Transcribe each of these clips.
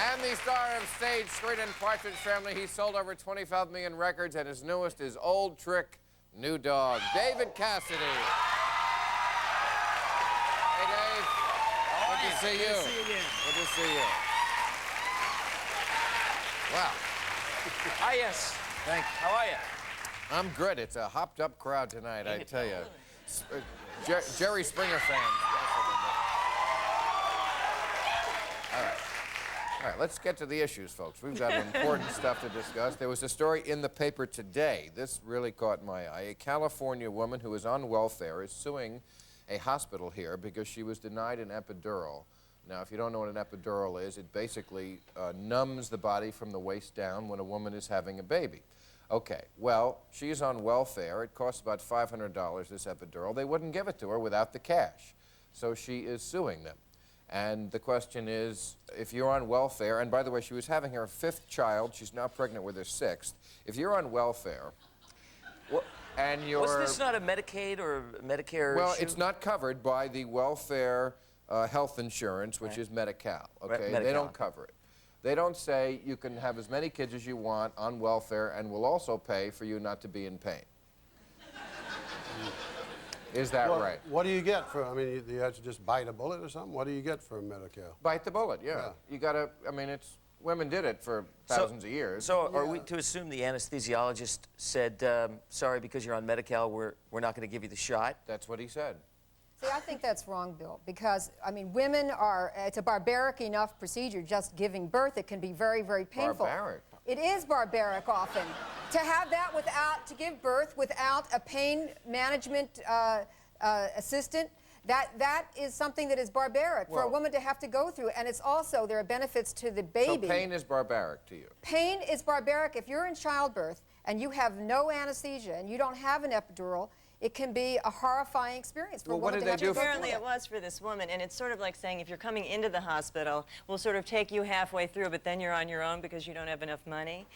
And the star of Stage, Screen, and Partridge Family. He sold over 25 million records, and his newest is Old Trick, New Dog. David Cassidy. Hey, Dave. Good to see you. Good to see you again. Good to see you. Wow. Ah, yes. Thank you. How are you? I'm good. It's a hopped-up crowd tonight, I tell you. Jerry Springer fans. All right, let's get to the issues, folks. We've got important stuff to discuss. There was a story in the paper today. This really caught my eye. A California woman who is on welfare is suing a hospital here because she was denied an epidural. Now, if you don't know what an epidural is, it basically numbs the body from the waist down when a woman is having a baby. Okay, well, she's on welfare. It costs about $500, this epidural. They wouldn't give it to her without the cash. So she is suing them. And the question is, if you're on welfare, and by the way, she was having her 5th child. She's now pregnant with her 6th. If you're on welfare, and you're... Was this not a Medicaid or Medicare Well, issue? it's not covered by the welfare health insurance, which is Medi-Cal, okay? Medi-Cal. They don't cover it. They don't say you can have as many kids as you want on welfare, and we'll also pay for you not to be in pain. Is that right? What do you get for, I mean, you have to just bite a bullet or something? What do you get for Medi-Cal? Bite the bullet, yeah. You gotta, I mean, it's, women did it for thousands of years. So are we to assume the anesthesiologist said, sorry, because you're on Medi-Cal, we're not going to give you the shot? That's what he said. See, I think that's wrong, Bill, because, I mean, women are, it's a barbaric enough procedure, just giving birth. It can be very, very painful. Barbaric? It is barbaric often. To have that without, to give birth without a pain management assistant, that is something that is barbaric for a woman to have to go through. And it's also, there are benefits to the baby. So pain is barbaric to you? Pain is barbaric. If you're in childbirth and you have no anesthesia and you don't have an epidural, it can be a horrifying experience for a woman to have to go through. Apparently it was for this woman, and it's sort of like saying if you're coming into the hospital, we'll sort of take you halfway through, but then you're on your own because you don't have enough money.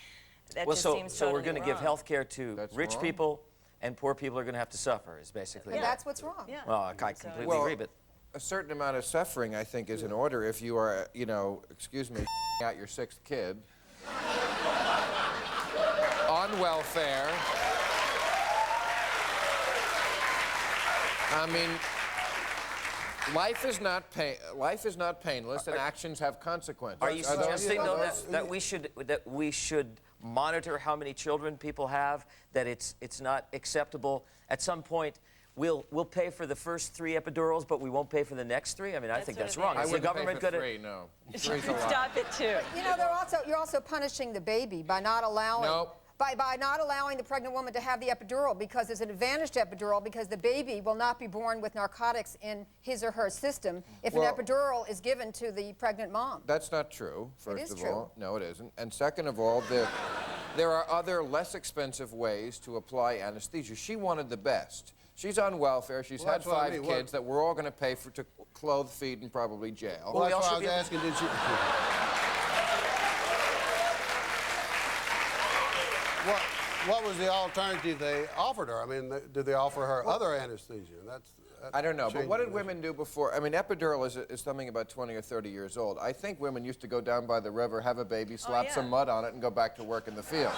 That just seems so totally we're going to give health care to rich people, and poor people are going to have to suffer, is basically And that's what's wrong. Yeah. Well, I completely agree, but... A certain amount of suffering, I think, is in order if you are, you know, excuse me, out your 6th kid, on welfare. I mean, life is not painless, and actions have consequences. Are you suggesting, though, that we should monitor how many children people have, that it's not acceptable? At some point, we'll pay for the first 3 epidurals, but we won't pay for the next 3? I mean, I think that's wrong. I Is the wouldn't government pay for going to... 3, no. Stop it, too. You know, you're also punishing the baby by not allowing... Nope. By not allowing the pregnant woman to have the epidural, because there's an advantage to epidural, because the baby will not be born with narcotics in his or her system if an epidural is given to the pregnant mom. That's not true, first of all. True. No, it isn't. And second of all, there are other less expensive ways to apply anesthesia. She wanted the best. She's on welfare. She's had 5 kids that we're all going to pay for to clothe, feed, and probably jail. Well, that's why I was asking, did she... What was the alternative they offered her? I mean, did they offer her other anesthesia? I don't know, but what did women do before? I mean, epidural is something about 20 or 30 years old. I think women used to go down by the river, have a baby, slap some mud on it, and go back to work in the field.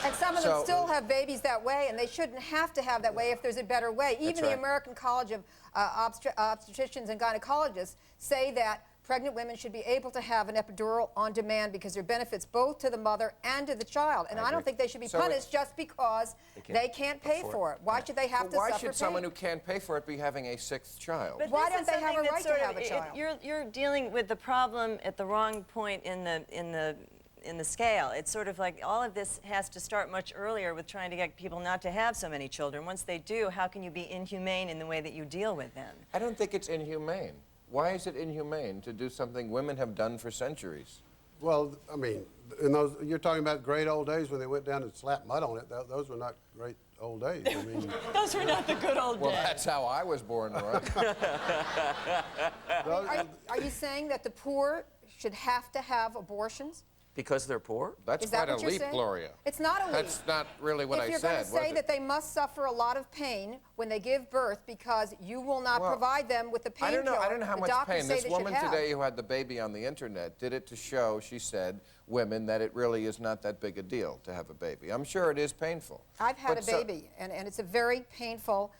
And some of them still have babies that way, and they shouldn't have to have that way if there's a better way. Even the American College of Obstetricians and Gynecologists say that pregnant women should be able to have an epidural on demand because there are benefits both to the mother and to the child. And I don't think they should be punished just because they can't pay for it. Why should they have to suffer pain? Why should someone who can't pay for it be having a 6th child? But why don't they have a right to have a child? You're dealing with the problem at the wrong point in the scale. It's sort of like all of this has to start much earlier with trying to get people not to have so many children. Once they do, how can you be inhumane in the way that you deal with them? I don't think it's inhumane. Why is it inhumane to do something women have done for centuries? Well, I mean, in those, you're talking about great old days when they went down and slapped mud on it. Those were not great old days. I mean, those were not the good old days. Well, that's how I was born, right? Are you saying that the poor should have to have abortions? Because they're poor? That's Is that quite a what you're leap, saying? Gloria. It's not a leap. That's not really what I If you're said, going to say was it? that they must suffer a lot of pain when they give birth because you will not Well, provide them with the I painkiller, don't know how the much doctors pain. say This they woman should have. today who had the baby on the internet did it to show, she said, women that it really is not that big a deal to have a baby. I'm sure it is painful. I've had But a baby, and it's a very painful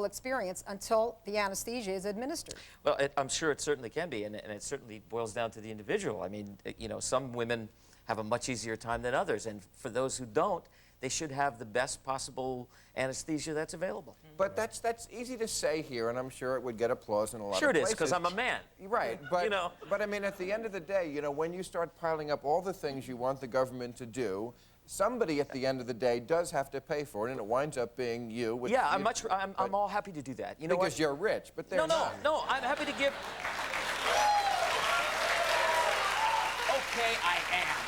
experience until the anesthesia is administered. Well, I'm sure it certainly can be, and it certainly boils down to the individual. I mean, you know, some women have a much easier time than others, and for those who don't, they should have the best possible anesthesia that's available. But that's easy to say here, and I'm sure it would get applause in a lot Sure of it places. is, because I'm a man. Right, but, You know. but I mean, at the end of the day, you know, when you start piling up all the things you want the government to do, somebody at the end of the day does have to pay for it, and it winds up being you. Which Yeah, you, I'm all happy to do that. You know because what? you're rich, but they're not. No, I'm happy to give. Okay, I am.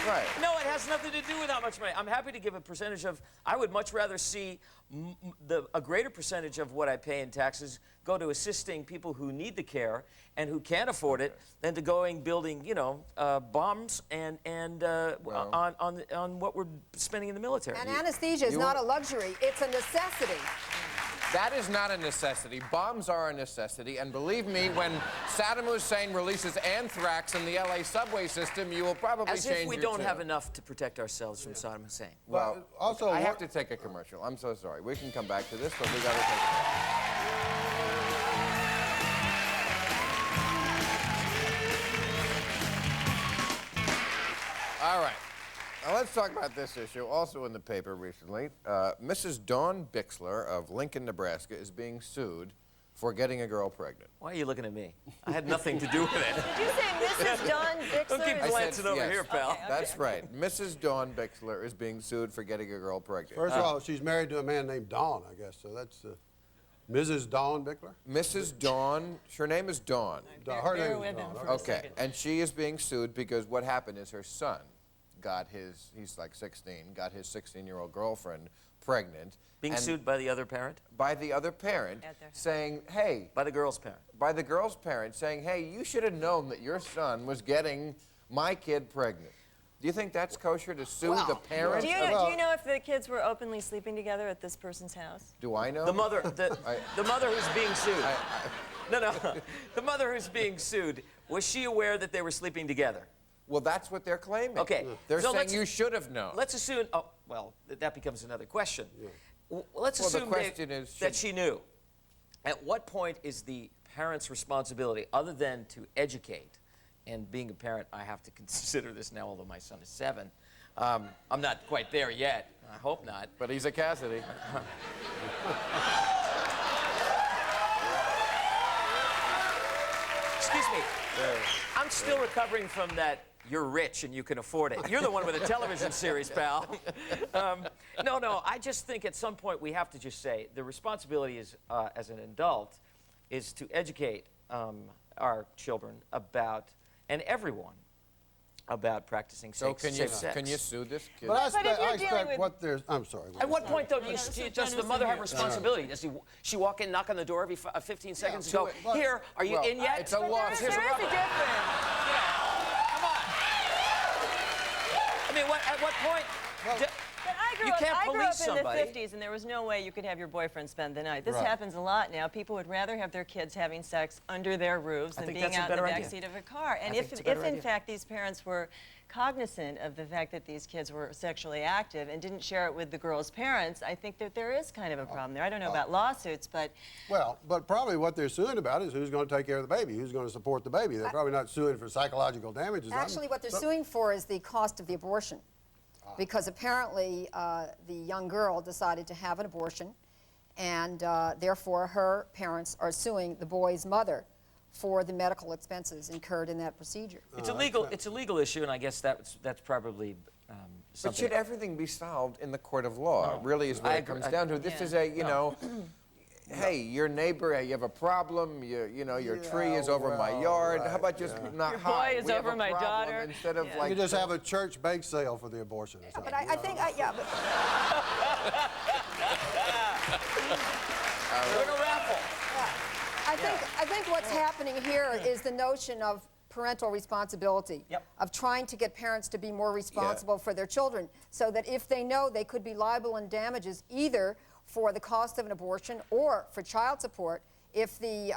Right. No, it has nothing to do with how much money. I'm happy to give a percentage of. I would much rather see a greater percentage of what I pay in taxes go to assisting people who need the care and who can't afford it than to building, you know, bombs and on what we're spending in the military. And anesthesia is you not a won't- luxury, it's a necessity. That is not a necessity. Bombs are a necessity, and believe me, when Saddam Hussein releases anthrax in the LA subway system, you will probably As change if we your don't tune. have enough to protect ourselves from Saddam Hussein. Well, also, I have what- to take a commercial. I'm so sorry. We can come back to this, but we got to take a break. All right. Now let's talk about this issue, also in the paper recently. Mrs. Dawn Bixler of Lincoln, Nebraska, is being sued for getting a girl pregnant. Why are you looking at me? I had nothing to do with it. Did you say Mrs. Dawn Bixler? Don't keep Is- I glancing said over yes. here, pal. Okay, That's right. Mrs. Dawn Bixler is being sued for getting a girl pregnant. First of all, she's married to a man named Dawn, I guess, so that's Mrs. Dawn Bickler? Mrs. Dawn, her name is Dawn. Her bear name with is him Dawn. for a Okay, second. and she is being sued because what happened is her son got he's like 16, got his 16-year-old girlfriend pregnant. Being and sued by the other parent? by the other parent, At their house. saying, hey, By the girl's parent. by the girl's parent saying, hey, you should have known that your son was getting my kid pregnant. Do you think that's kosher to sue the parent? Do you know if the kids were openly sleeping together at this person's house? Do I know? The mother, the mother who's being sued. No. The mother who's being sued, was she aware that they were sleeping together? Well, that's what they're claiming. Okay. They're So saying let's- you should have known. Let's assume, oh, well, that becomes another question. Let's Well, the assume question is, that she knew. At what point is the parent's responsibility, other than to educate, and being a parent, I have to consider this now, although my son is 7. I'm not quite there yet. I hope not. But he's a Cassidy. Excuse me. I'm still recovering from that. You're rich and you can afford it. You're the one with a television series, pal. No, I just think at some point we have to just say the responsibility is, as an adult, is to educate our children about, and everyone, about practicing So safe sex. can you sue this kid? But I But if expect, you're I dealing expect with- what there's, I'm sorry. At what point, though, that's what does the Jenna's mother have saying. responsibility? Does she walk in, knock on the door every 15 seconds, to and it. go, here, are you Well, in yet? it's a lawsuit. Here's There is a rubber. difference. Come on. I mean, at what point? But I grew You up, can't I grew police up in somebody. the 50s, and there was no way you could have your boyfriend spend the night. This Right. happens a lot now. People would rather have their kids having sex under their roofs than think being that's a out in the better back idea. seat of a car. And think if it's a better in idea. fact these parents were cognizant of the fact that these kids were sexually active and didn't share it with the girl's parents, I think that there is kind of a problem there. I don't know about lawsuits, but Well, but probably what they're suing about is who's going to take care of the baby, who's going to support the baby. They're probably not suing for psychological damages. Actually, what they're suing for is the cost of the abortion. Because apparently the young girl decided to have an abortion, and therefore her parents are suing the boy's mother for the medical expenses incurred in that procedure. It's a legal issue, and I guess that's probably But something. should everything be solved in the court of law? Really is what I it agree. comes down to. This Yeah. is a, you know, hey, your neighbor, you have a problem, you know, your tree is over my well, yard. right, How about just not Your hi, boy is we have over a my problem, daughter. instead of Yeah. You like could just have a church bake sale for the abortion or something. But I think, yeah, but We're in a raffle. I think what's happening here is the notion of parental responsibility, Yep. of trying to get parents to be more responsible for their children, so that if they know they could be liable in damages either for the cost of an abortion or for child support if the,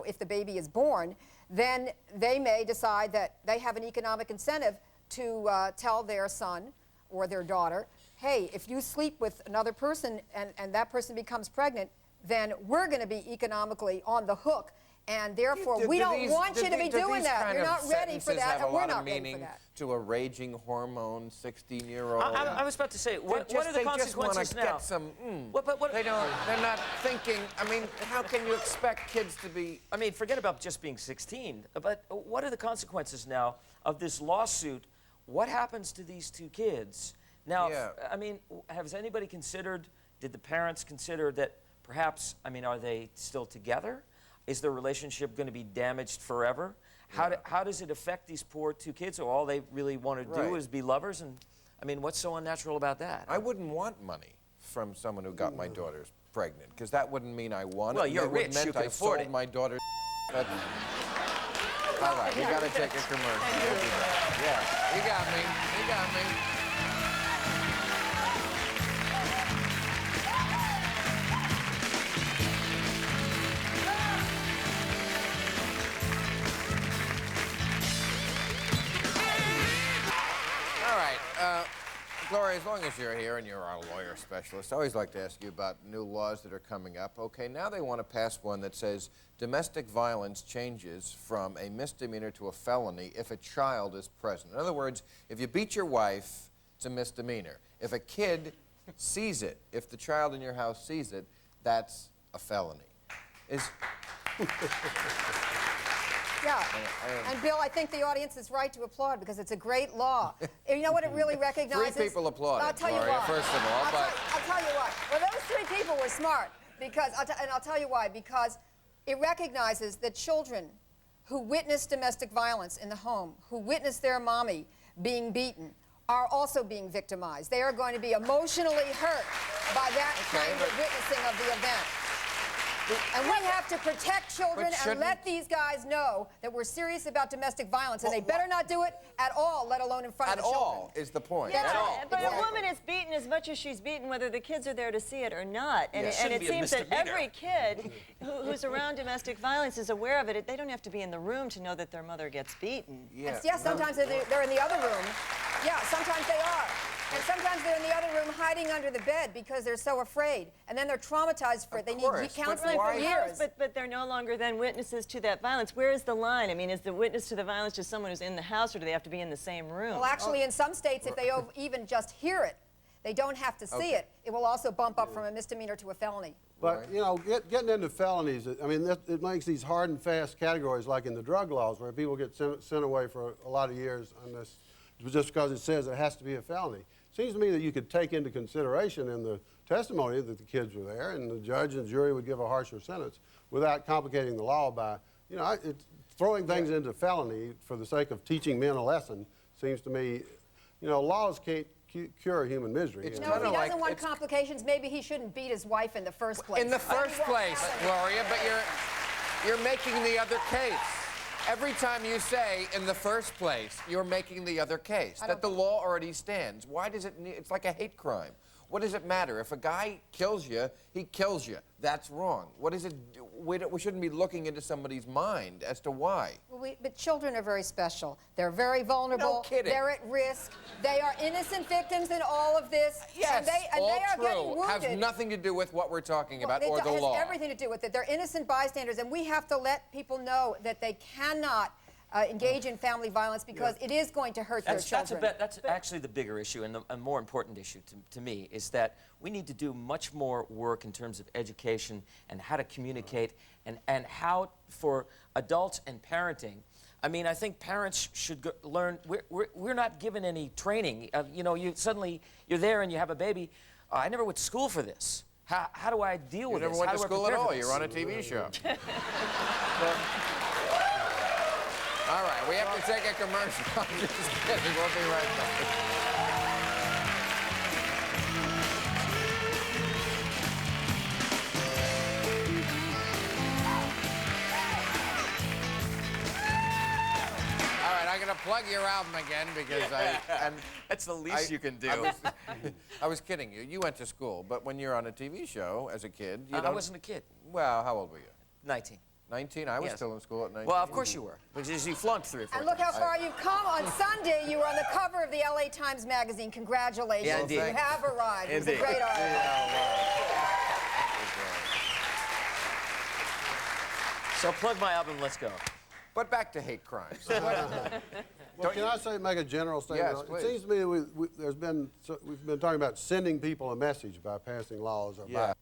if the baby is born, then they may decide that they have an economic incentive to tell their son or their daughter, hey, if you sleep with another person and that person becomes pregnant, then we're going to be economically on the hook. And therefore, we don't want you to be doing that. You're not ready for that, and we're not ready for that. To a raging hormone 16-year-old. I was about to say, what are the consequences now? Get some, they're not thinking. I mean, how can you expect kids to be? I mean, forget about just being 16, but what are the consequences now of this lawsuit? What happens to these two kids? Now, I mean, has anybody considered, did the parents consider that perhaps, I mean, are they still together? Is their relationship going to be damaged forever? How does it affect these poor two kids who all they really want to do is be lovers? And I mean, what's so unnatural about that? I wouldn't want money from someone who got my daughter pregnant, because that wouldn't mean I won. Well, you're rich, meant you can I afford sold it. my daughter. All right, you got to take a commercial. Yeah, you got me. You got me. All right, Gloria, as long as you're here and you're our lawyer specialist, I always like to ask you about new laws that are coming up. Okay, now they want to pass one that says domestic violence changes from a misdemeanor to a felony if a child is present. In other words, if you beat your wife, it's a misdemeanor. If a kid sees it, if the child in your house sees it, that's a felony. Yeah, and Bill, I think the audience is right to applaud because it's a great law. And you know what it really recognizes? 3 people applauded, I'll tell you Gloria, why. first of all. I'll tell you why. Well, those 3 people were smart because, and I'll tell you why. Because it recognizes that children who witness domestic violence in the home, who witness their mommy being beaten, are also being victimized. They are going to be emotionally hurt by that kind of witnessing of the event. And we have to protect children and let these guys know that we're serious about domestic violence, and they better not do it at all, let alone in front of the children. At all is the point. Yeah, At all. but a woman is beaten as much as she's beaten whether the kids are there to see it or not. And, and it seems that every kid who's around domestic violence is aware of it. They don't have to be in the room to know that their mother gets beaten. Yeah. Yes, sometimes they're in the other room. Yeah, sometimes they are. And sometimes they're in the other room hiding under the bed because they're so afraid. And then they're traumatized for it. They need counseling for years. But they're no longer then witnesses to that violence. Where is the line? I mean, is the witness to the violence just someone who's in the house, or do they have to be in the same room? Well, actually, in some states, if they even just hear it, they don't have to see it. It will also bump up from a misdemeanor to a felony. But, you know, getting into felonies, I mean, it makes these hard and fast categories like in the drug laws where people get sent away for a lot of years on this just because it says it has to be a felony. Seems to me that you could take into consideration in the testimony that the kids were there, and the judge and jury would give a harsher sentence without complicating the law by, you know, throwing things into felony for the sake of teaching men a lesson seems to me, you know, laws can't cure human misery. No, if he doesn't want complications, maybe he shouldn't beat his wife in the first place. In the first place, Gloria, but you're making the other case. Every time you say, in the first place, you're making the other case, that the law already stands. Why does it need, it's like a hate crime. What does it matter? If a guy kills you, he kills you. That's wrong. What is it? We shouldn't be looking into somebody's mind as to why. Well, but children are very special. They're very vulnerable. No kidding. They're at risk. They are innocent victims in all of this. Yes, and all they are true. getting wounded. Has nothing to do with what we're talking about or the It law. has everything to do with it. They're innocent bystanders, and we have to let people know that they cannot engage in family violence because it is going to hurt their children. That's actually the bigger issue, and the more important issue to me is that we need to do much more work in terms of education and how to communicate and how for adults and parenting. I mean, I think parents should learn. We're not given any training. You know, you're there and you have a baby. I never went to school for this. How do I deal with this? You never went to school at all. You're on a TV show. All right, we have to take a commercial. I'm just kidding. We'll be right back. plug your album again because That's the least you can do. I was kidding you. You went to school, but when you're on a TV show as a kid, you I don't... wasn't a kid. Well, how old were you? 19. 19? I was Yes. still in school at 19. Well, of course you were, because you flunked 3 or 4 And look how times. far you've come. On Sunday, you were on the cover of the LA Times Magazine. Congratulations. Yeah, indeed. You have arrived. It was a Indeed. great article. So plug my album, let's go. But back to hate crimes. Well, can I make a general statement? Yes, please. It seems to me we've been talking about sending people a message by passing laws or by